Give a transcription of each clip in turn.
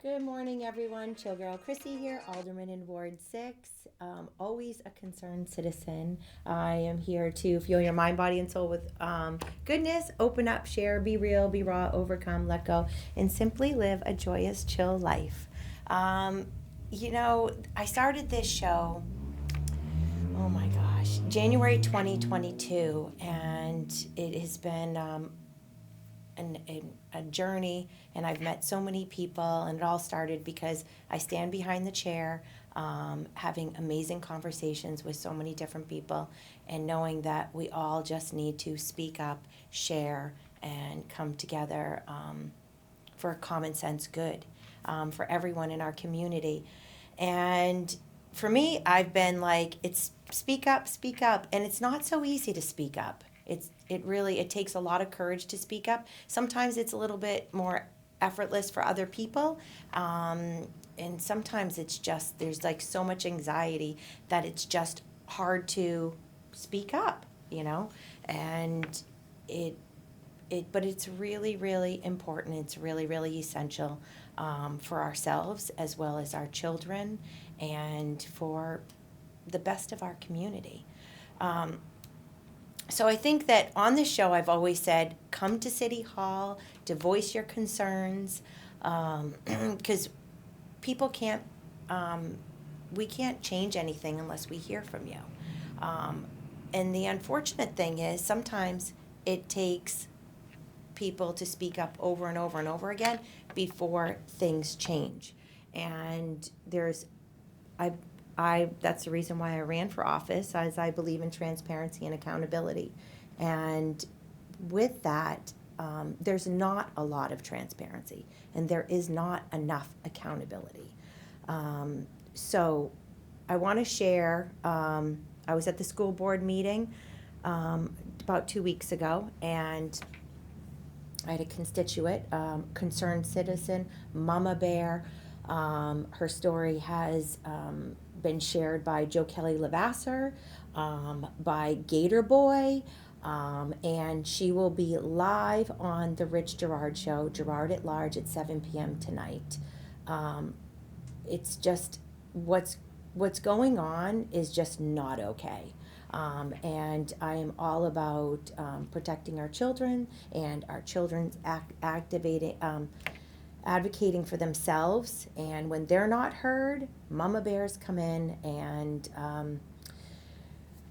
Good morning, everyone. Chill Girl Chrissy here, Alderman in Ward 6. Always a concerned citizen. I am here to fuel your mind, body, and soul with goodness. Open up, share, be real, be raw, overcome, let go, and simply live a joyous, chill life. I started this show, oh my gosh, January 2022, and it has been a journey, and I've met so many people, and it all started because I stand behind the chair, having amazing conversations with so many different people, and knowing that we all just need to speak up, share, and come together for common sense good for everyone in our community. And for me, I've been like, it's speak up, and it's not so easy to speak up. It takes a lot of courage to speak up. Sometimes it's a little bit more effortless for other people, and sometimes it's just there's like so much anxiety that it's just hard to speak up, and it but it's really, really important. It's really, really essential for ourselves as well as our children and for the best of our community. So I think that on this show, I've always said, come to City Hall to voice your concerns, because people can't, we can't change anything unless we hear from you. Um, and the unfortunate thing is sometimes it takes people to speak up over and over and over again before things change. And I, that's the reason why I ran for office, as I believe in transparency and accountability. And with that, there's not a lot of transparency, and there is not enough accountability. So I want to share. I was at the school board meeting about 2 weeks ago, and I had a constituent, concerned citizen, Mama Bear. Her story has been shared by Joe Kelly Lavasser, by Gator Boy, and she will be live on the Rich Gerard Show, Gerard at Large, at 7 p.m. tonight. It's just what's going on is just not okay. And I am all about protecting our children and our children's advocating for themselves. And when they're not heard, Mama Bears come in, and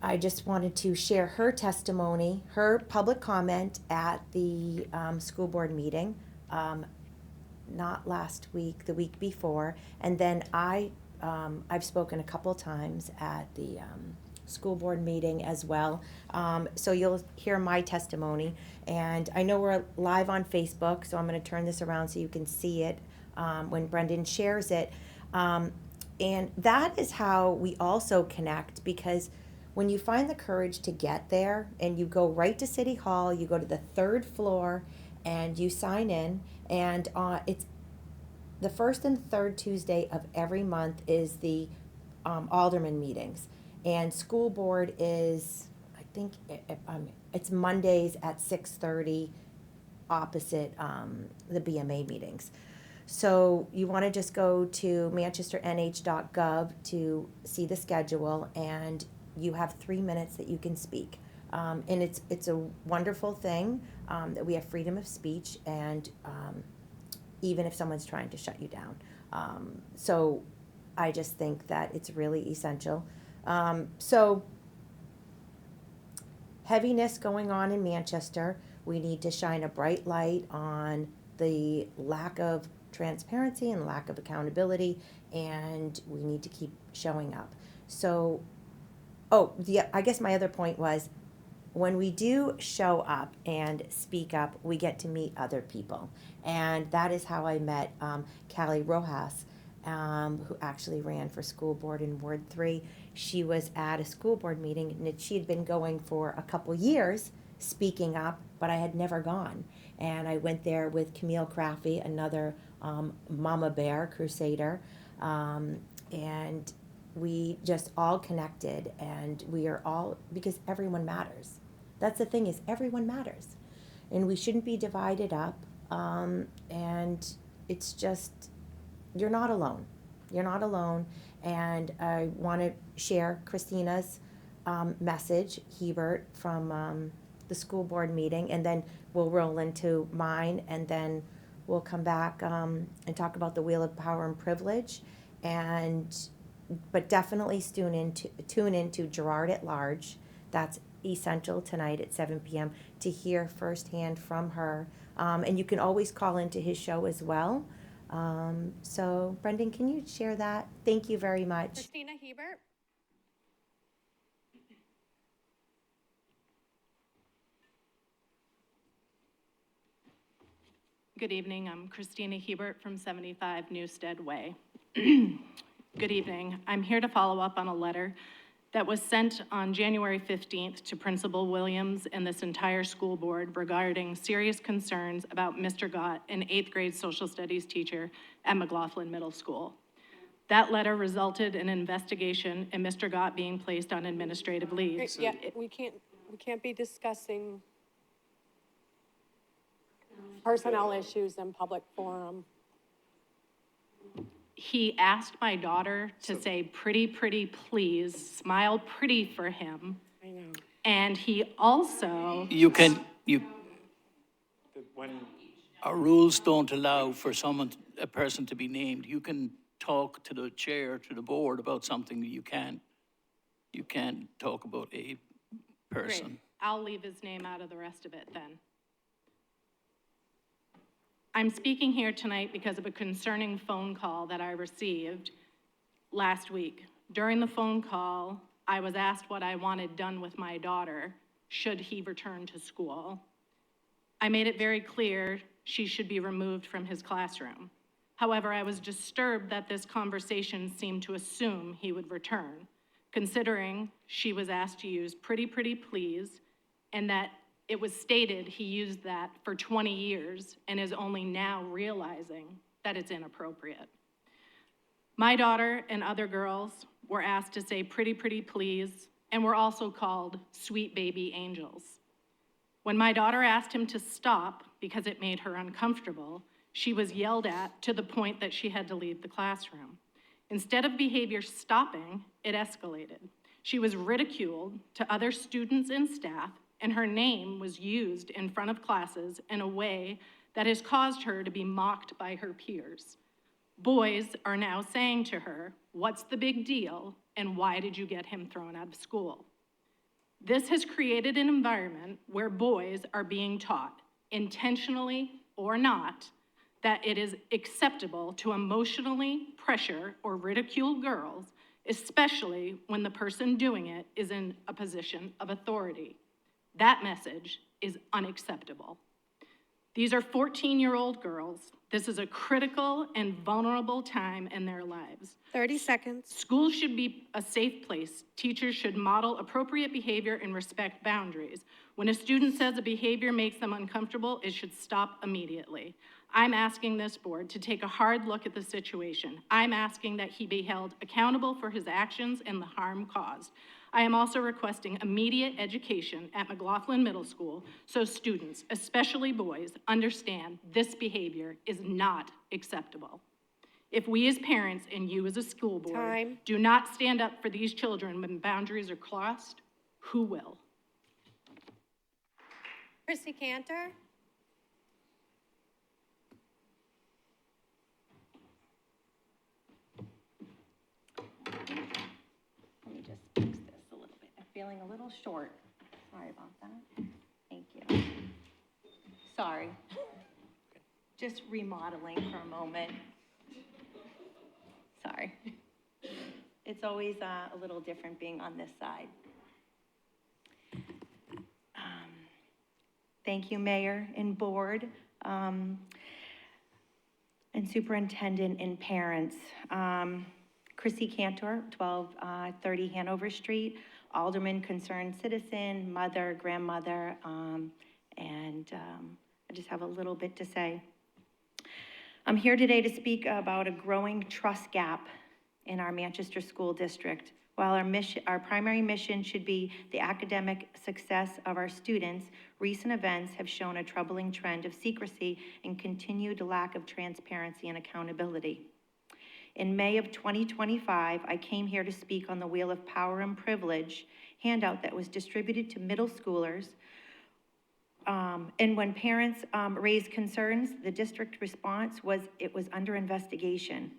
I just wanted to share her testimony, her public comment at the school board meeting, not last week, the week before, and then I've spoken a couple times at the school board meeting as well. So you'll hear my testimony. And I know we're live on Facebook, so I'm going to turn this around so you can see it when Brendan shares it. And that is how we also connect, because when you find the courage to get there and you go right to City Hall, you go to the third floor and you sign in, and it's the first and third Tuesday of every month is the alderman meetings, and school board is, I think it's Mondays at 6:30, opposite the BMA meetings. So you want to just go to manchesternh.gov to see the schedule, and you have 3 minutes that you can speak. And it's a wonderful thing that we have freedom of speech, and even if someone's trying to shut you down. So I just think that it's really essential. So heaviness going on in Manchester. We need to shine a bright light on the lack of transparency and lack of accountability, and we need to keep showing up. So, I guess my other point was, when we do show up and speak up, we get to meet other people. And that is how I met Callie Rojas, who actually ran for school board in Ward 3. She was at a school board meeting, and she had been going for a couple years, speaking up, but I had never gone. And I went there with Camille Craffey, another Mama Bear crusader, and we just all connected, and we are all, because everyone matters. That's the thing, is everyone matters, and we shouldn't be divided up. And it's just you're not alone. You're not alone. And I want to share Christina's message, Hebert, from the school board meeting, and then we'll roll into mine, and then we'll come back and talk about the Wheel of Power and Privilege. But definitely tune into Gerard at Large. That's essential tonight at 7 p.m. to hear firsthand from her. And you can always call into his show as well. So, Brendan, can you share that? Thank you very much. Christina Hebert. Good evening. I'm Christina Hebert from 75 Newstead Way. Good evening. I'm here to follow up on a letter that was sent on January 15th to Principal Williams and this entire school board regarding serious concerns about Mr. Gott, an 8th grade social studies teacher at McLaughlin Middle School. That letter resulted in an investigation and Mr. Gott being placed on administrative leave. Yeah, we can't be discussing personnel issues in public forum. He asked my daughter to say pretty, pretty, please, smile pretty for him. I know. And he also, Our rules don't allow for a person to be named. You can talk to the chair, to the board about something. You can't talk about a person. great, I'll leave his name out of the rest of it then. I'm speaking here tonight because of a concerning phone call that I received last week. During the phone call, I was asked what I wanted done with my daughter should he return to school. I made it very clear she should be removed from his classroom. However, I was disturbed that this conversation seemed to assume he would return, considering she was asked to use pretty, pretty, please, and that it was stated he used that for 20 years and is only now realizing that it's inappropriate. My daughter and other girls were asked to say pretty, pretty, please, and were also called sweet baby angels. When my daughter asked him to stop because it made her uncomfortable, she was yelled at to the point that she had to leave the classroom. Instead of behavior stopping, it escalated. She was ridiculed to other students and staff, and her name was used in front of classes in a way that has caused her to be mocked by her peers. Boys are now saying to her, "What's the big deal, and why did you get him thrown out of school?" This has created an environment where boys are being taught, intentionally or not, that it is acceptable to emotionally pressure or ridicule girls, especially when the person doing it is in a position of authority. That message is unacceptable. These are 14-year-old girls. This is a critical and vulnerable time in their lives. 30 seconds. Schools should be a safe place. Teachers should model appropriate behavior and respect boundaries. When a student says a behavior makes them uncomfortable, it should stop immediately. I'm asking this board to take a hard look at the situation. I'm asking that he be held accountable for his actions and the harm caused. I am also requesting immediate education at McLaughlin Middle School so students, especially boys, understand this behavior is not acceptable. If we as parents and you as a school board Time. do not stand up for these children when boundaries are crossed, who will? Chrissy Cantor. Let me just fix this a little bit. I'm feeling a little short. Sorry about that. Thank you. Sorry. Just remodeling for a moment. Sorry. It's always a little different being on this side. Thank you, Mayor and Board, and Superintendent and parents. Chrissy Cantor, 1230 Hanover Street, alderman, concerned citizen, mother, grandmother, and I just have a little bit to say. I'm here today to speak about a growing trust gap in our Manchester School District. While our primary mission should be the academic success of our students, recent events have shown a troubling trend of secrecy and continued lack of transparency and accountability. In May of 2025, I came here to speak on the Wheel of Power and Privilege handout that was distributed to middle schoolers. And when parents raised concerns, the district response was it was under investigation.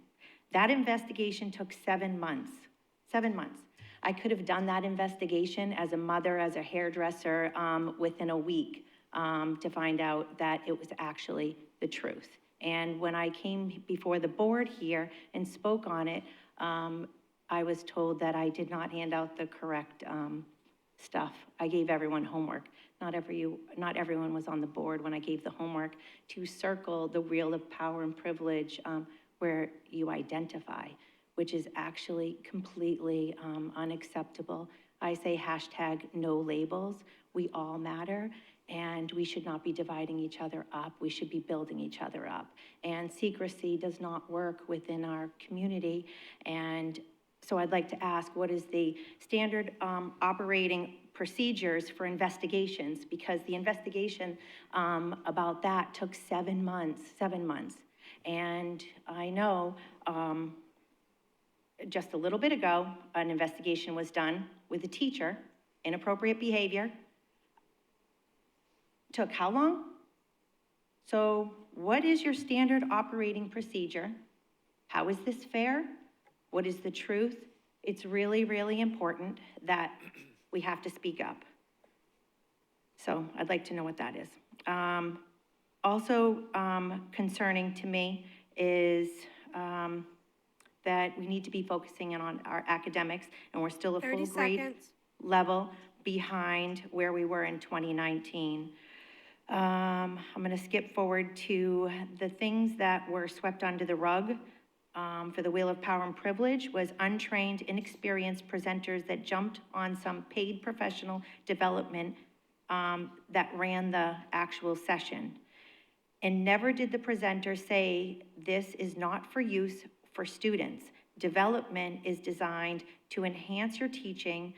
That investigation took 7 months. 7 months. I could have done that investigation as a mother, as a hairdresser, within a week to find out that it was actually the truth. And when I came before the board here and spoke on it, I was told that I did not hand out the correct stuff. I gave everyone homework. Not everyone was on the board when I gave the homework to circle the Wheel of Power and Privilege where you identify, which is actually completely unacceptable. I say hashtag no labels. We all matter, and we should not be dividing each other up. We should be building each other up. And secrecy does not work within our community. And so I'd like to ask, what is the standard operating procedures for investigations? Because the investigation about that took 7 months, 7 months. And I know just a little bit ago, an investigation was done with a teacher, inappropriate behavior. Took how long? So what is your standard operating procedure? How is this fair? What is the truth? It's really, really important that we have to speak up. So I'd like to know what that is. Also concerning to me is that we need to be focusing on our academics, and we're still a 30 full grade seconds. level behind where we were in 2019. I'm going to skip forward to the things that were swept under the rug for the Wheel of Power and Privilege was untrained, inexperienced presenters that jumped on some paid professional development that ran the actual session. And never did the presenter say, this is not for use for students. Development is designed to enhance your teaching,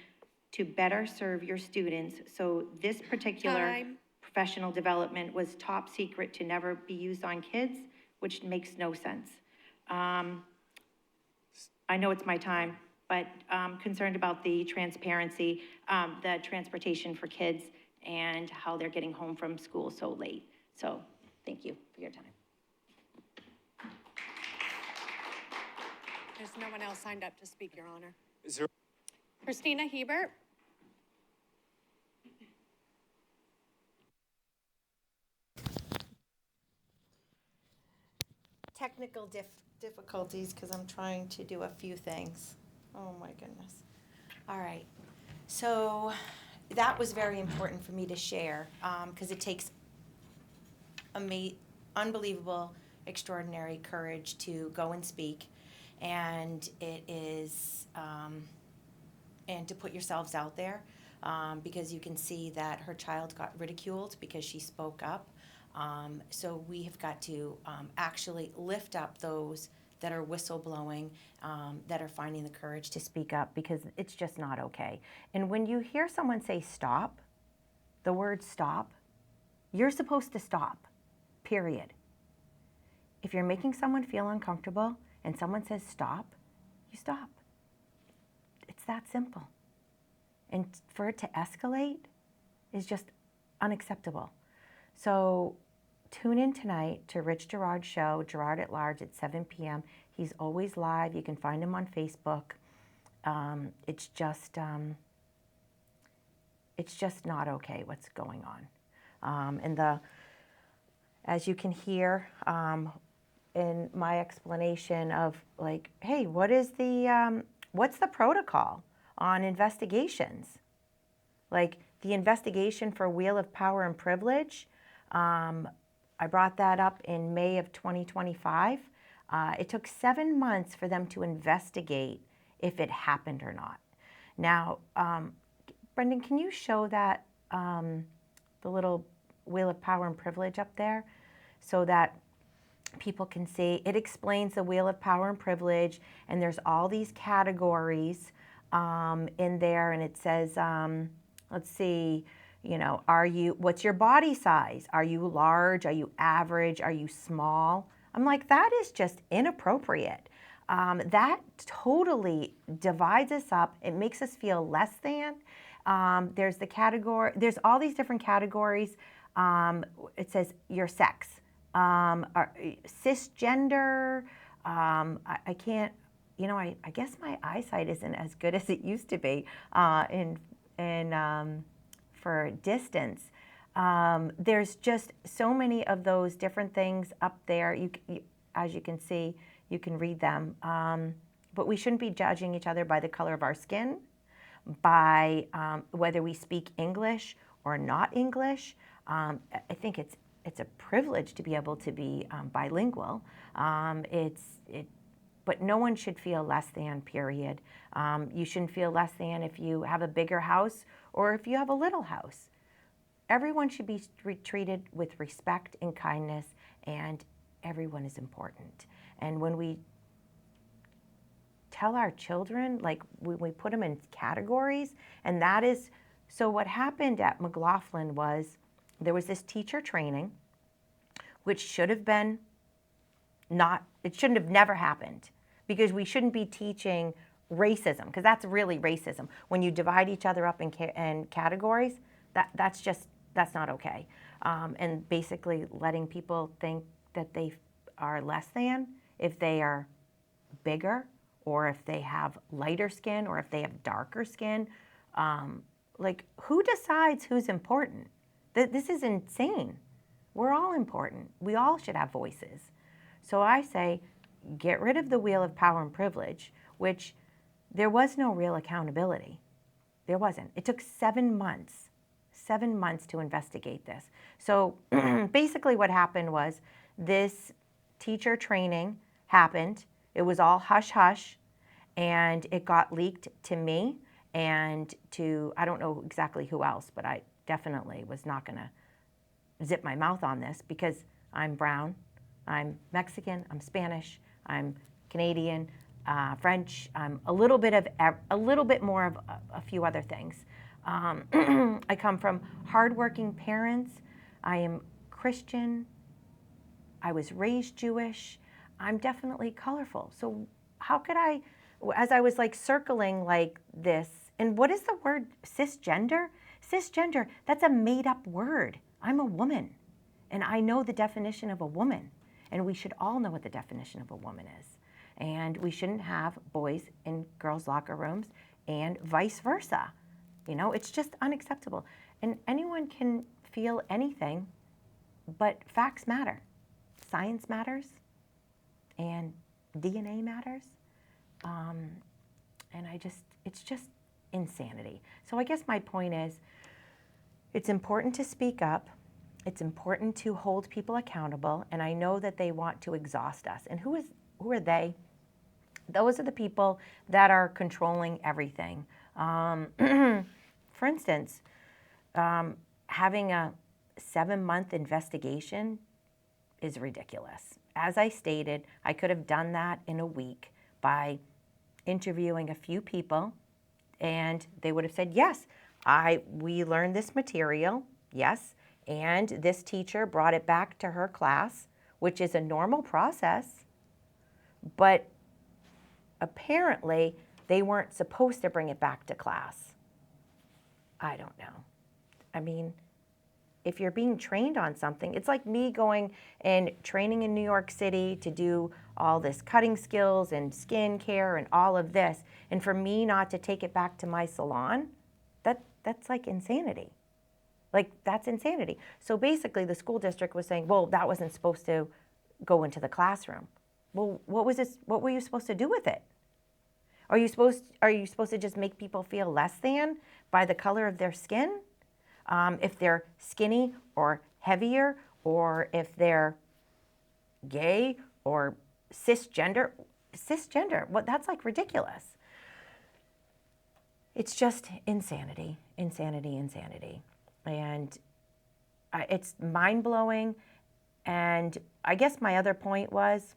to better serve your students. So this particular Time. professional development was top secret to never be used on kids, which makes no sense. I know it's my time, but I'm concerned about the transparency, the transportation for kids and how they're getting home from school so late. So thank you for your time. There's no one else signed up to speak, Your Honor. Is there, Christina Hebert? Technical difficulties because I'm trying to do a few things. Oh my goodness. All right. So that was very important for me to share because it takes unbelievable, extraordinary courage to go and speak, and it is and to put yourselves out there because you can see that her child got ridiculed because she spoke up. So we have got to actually lift up those that are whistleblowing, that are finding the courage to speak up, because it's just not okay. And when you hear someone say stop, the word stop, you're supposed to stop, period. If you're making someone feel uncomfortable and someone says stop, you stop. It's that simple. And for it to escalate is just unacceptable. So tune in tonight to Rich Girard's show, Girard at Large, at 7 p.m. He's always live. You can find him on Facebook. It's just not okay what's going on. As you can hear in my explanation of like, hey, what's the protocol on investigations? Like the investigation for Wheel of Power and Privilege, I brought that up in May of 2025. It took 7 months for them to investigate if it happened or not. Now, Brendan, can you show that, the little Wheel of Power and Privilege up there so that people can see? It explains the Wheel of Power and Privilege, and there's all these categories in there, and it says, let's see, what's your body size? Are you large? Are you average? Are you small? I'm like, that is just inappropriate. that totally divides us up. It makes us feel less than. There's the category, there's all these different categories. It says your sex, cisgender. I can't, I guess my eyesight isn't as good as it used to be for distance. There's just so many of those different things up there. As you can see, you can read them. But we shouldn't be judging each other by the color of our skin, by whether we speak English or not English. I think it's a privilege to be able to be bilingual. But no one should feel less than, period. You shouldn't feel less than if you have a bigger house or if you have a little house. Everyone should be treated with respect and kindness, and everyone is important. And when we tell our children, like we put them in categories, and that is, so what happened at McLaughlin was there was this teacher training, which should have been it shouldn't have never happened, because we shouldn't be teaching racism, because that's really racism. When you divide each other up in categories, that's not okay. And basically letting people think that they are less than if they are bigger, or if they have lighter skin, or if they have darker skin. Like, who decides who's important? This is insane. We're all important. We all should have voices. So I say, get rid of the wheel of power and privilege, which there was no real accountability. There wasn't. It took 7 months to investigate this. So basically what happened was this teacher training happened. It was all hush-hush, and it got leaked to me and to, I don't know exactly who else, but I definitely was not going to zip my mouth on this, because I'm brown, I'm Mexican, I'm Spanish, I'm Canadian, French. I'm a little bit more of a few other things. I come from hardworking parents. I am Christian. I was raised Jewish. I'm definitely colorful. So how could I, as I was like circling like this, and what is the word cisgender? Cisgender, that's a made up word. I'm a woman, and I know the definition of a woman, and we should all know what the definition of a woman is. And we shouldn't have boys in girls' locker rooms and vice versa. It's just unacceptable. And anyone can feel anything, but facts matter. Science matters, and DNA matters. And it's just insanity. So I guess my point is, it's important to speak up. It's important to hold people accountable. And I know that they want to exhaust us. And who are they? Those are the people that are controlling everything. For instance, having a 7-month investigation is ridiculous. As I stated, I could have done that in a week by interviewing a few people, and they would have said, yes, we learned this material, yes, and this teacher brought it back to her class, which is a normal process, but apparently they weren't supposed to bring it back to class. I don't know. I mean, if you're being trained on something, it's like me going and training in New York City to do all this cutting skills and skin care and all of this, and for me not to take it back to my salon, that's like insanity. Like, that's insanity. So basically the school district was saying, well, that wasn't supposed to go into the classroom. Well, what were you supposed to do with it? Are you supposed to just make people feel less than by the color of their skin? If they're skinny or heavier, or if they're gay or cisgender, well, that's like ridiculous. It's just insanity. And it's mind-blowing. And I guess my other point was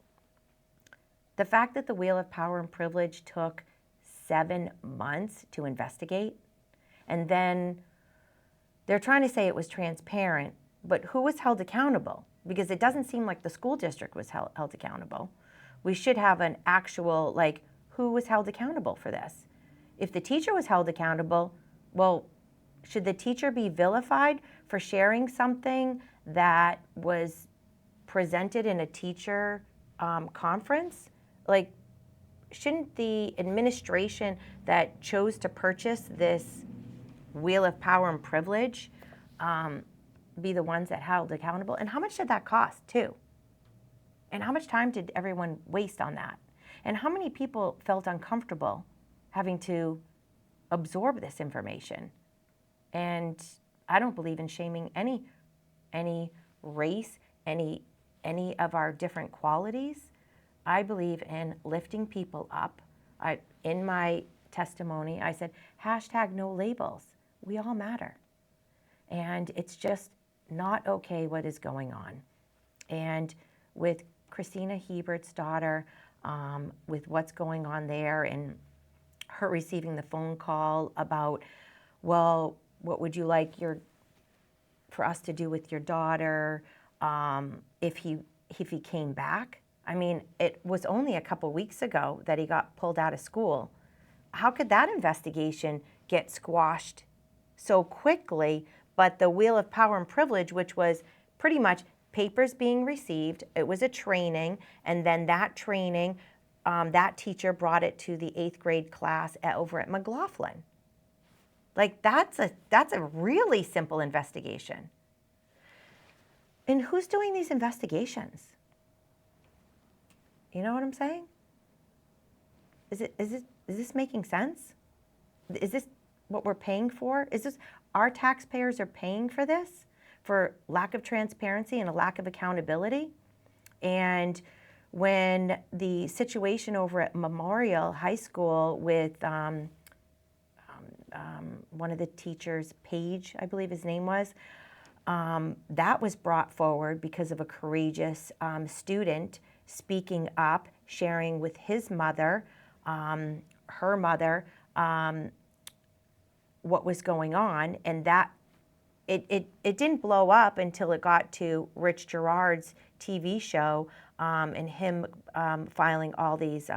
the fact that the Wheel of Power and Privilege took 7 months to investigate, and then they're trying to say it was transparent, but who was held accountable? Because it doesn't seem like the school district was held accountable. We should have an actual, like, who was held accountable for this? If the teacher was held accountable, well, should the teacher be vilified for sharing something that was presented in a teacher conference? Like, shouldn't the administration that chose to purchase this wheel of power and privilege be the ones that held accountable? And how much did that cost, too? And how much time did everyone waste on that? And how many people felt uncomfortable having to absorb this information? And I don't believe in shaming any race, any of our different qualities. I believe in lifting people up. In my testimony, I said, #no labels. We all matter. And it's just not okay what is going on. And with Christina Hebert's daughter, with what's going on there, and her receiving the phone call about, well, what would you like for us to do with your daughter if he came back? I mean, it was only a couple weeks ago that he got pulled out of school. How could that investigation get squashed so quickly? But the wheel of power and privilege, which was pretty much papers being received, it was a training, and then that training, that teacher brought it to the 8th grade class over at McLaughlin. Like, that's a really simple investigation. And who's doing these investigations? You know what I'm saying? Is this making sense? Is this what we're paying for? Is this, our taxpayers are paying for this, for lack of transparency and a lack of accountability? And when the situation over at Memorial High School with one of the teachers, Paige, I believe his name was, that was brought forward because of a courageous student speaking up, sharing with his mother, her mother, what was going on, and that it didn't blow up until it got to Rich Girard's TV show, and him filing all these,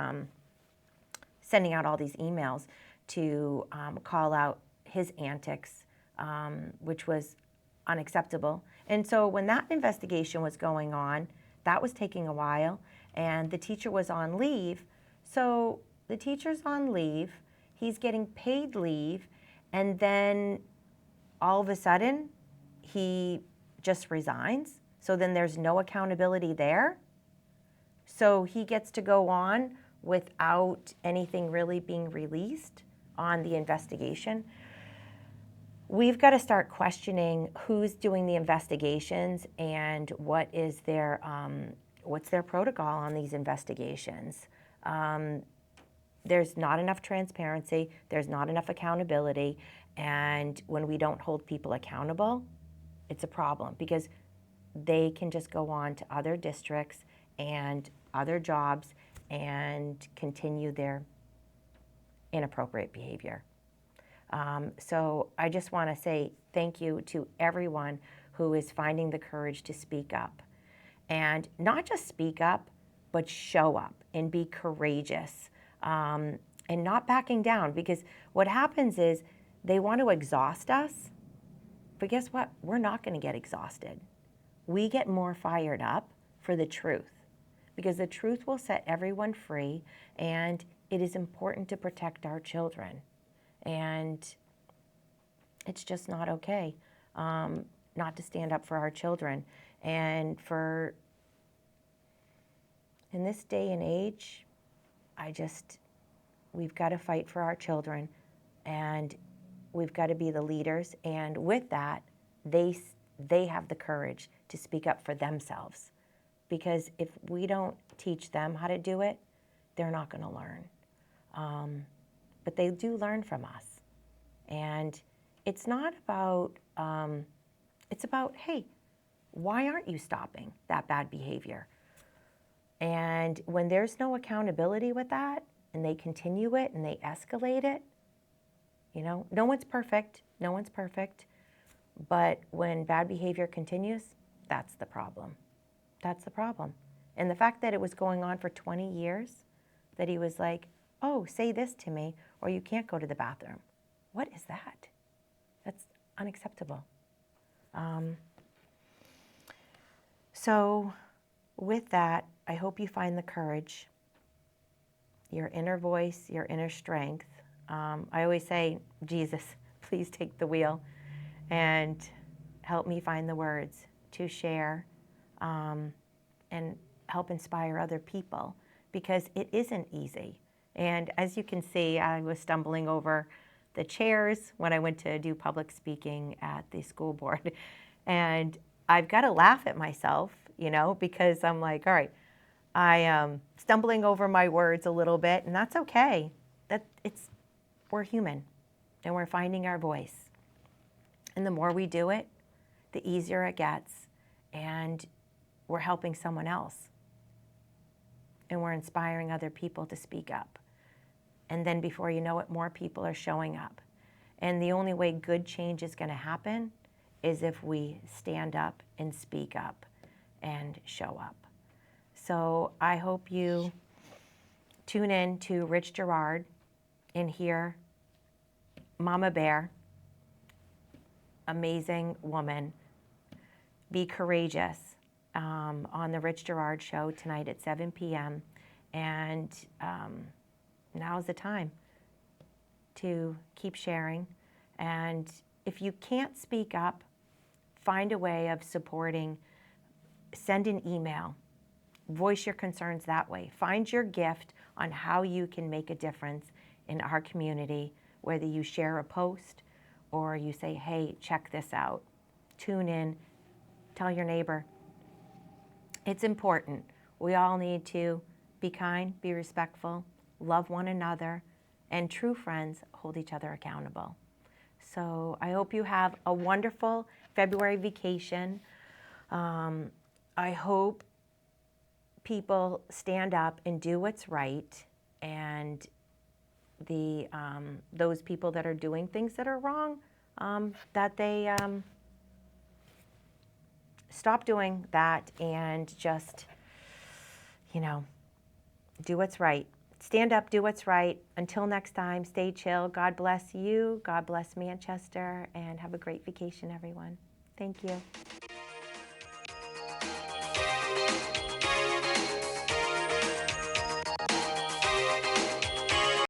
sending out all these emails to call out his antics, which was unacceptable. And so when that investigation was going on, that was taking a while, and the teacher was on leave. So the teacher's on leave, he's getting paid leave, and then all of a sudden, he just resigns. So then there's no accountability there. So he gets to go on without anything really being released on the investigation. We've got to start questioning who's doing the investigations and what is their what's their protocol on these investigations. There's not enough transparency, there's not enough accountability, and when we don't hold people accountable, it's a problem because they can just go on to other districts and other jobs and continue their inappropriate behavior. So I just want to say thank you to everyone who is finding the courage to speak up. And not just speak up, but show up and be courageous, and not backing down, because what happens is they want to exhaust us, but guess what? We're not going to get exhausted. We get more fired up for the truth, because the truth will set everyone free, and it is important to protect our children. And it's just not okay not to stand up for our children. And for, in this day and age, we've got to fight for our children, and we've got to be the leaders. And with that, they have the courage to speak up for themselves. Because if we don't teach them how to do it, they're not going to learn. But they do learn from us. And it's not about, it's about, hey, why aren't you stopping that bad behavior? And when there's no accountability with that, and they continue it and they escalate it, you know, no one's perfect, but when bad behavior continues, that's the problem. That's the problem. And the fact that it was going on for 20 years, that he was like, oh, say this to me, or you can't go to the bathroom. What is that? That's unacceptable. So with that, I hope you find the courage, your inner voice, your inner strength. I always say, Jesus, please take the wheel and help me find the words to share and help inspire other people, because it isn't easy. And as you can see, I was stumbling over the chairs when I went to do public speaking at the school board. And I've got to laugh at myself, you know, because I'm like, all right, I am stumbling over my words a little bit, and that's okay. We're human, and we're finding our voice. And the more we do it, the easier it gets, and we're helping someone else. And we're inspiring other people to speak up. And then before you know it, more people are showing up. And the only way good change is going to happen is if we stand up and speak up and show up. So I hope you tune in to Rich Girard and hear Mama Bear, amazing woman, be courageous, on the Rich Girard Show tonight at 7 p.m. And now's the time to keep sharing. And if you can't speak up, find a way of supporting. Send an email. Voice your concerns that way. Find your gift on how you can make a difference in our community, whether you share a post or you say, hey, check this out. Tune in. Tell your neighbor. It's important. We all need to be kind, be respectful, love one another, and true friends hold each other accountable. So I hope you have a wonderful February vacation. I hope people stand up and do what's right, and those people that are doing things that are wrong, that they stop doing that and just, do what's right. Stand up, do what's right. Until next time, stay chill. God bless you. God bless Manchester, and have a great vacation, everyone. Thank you.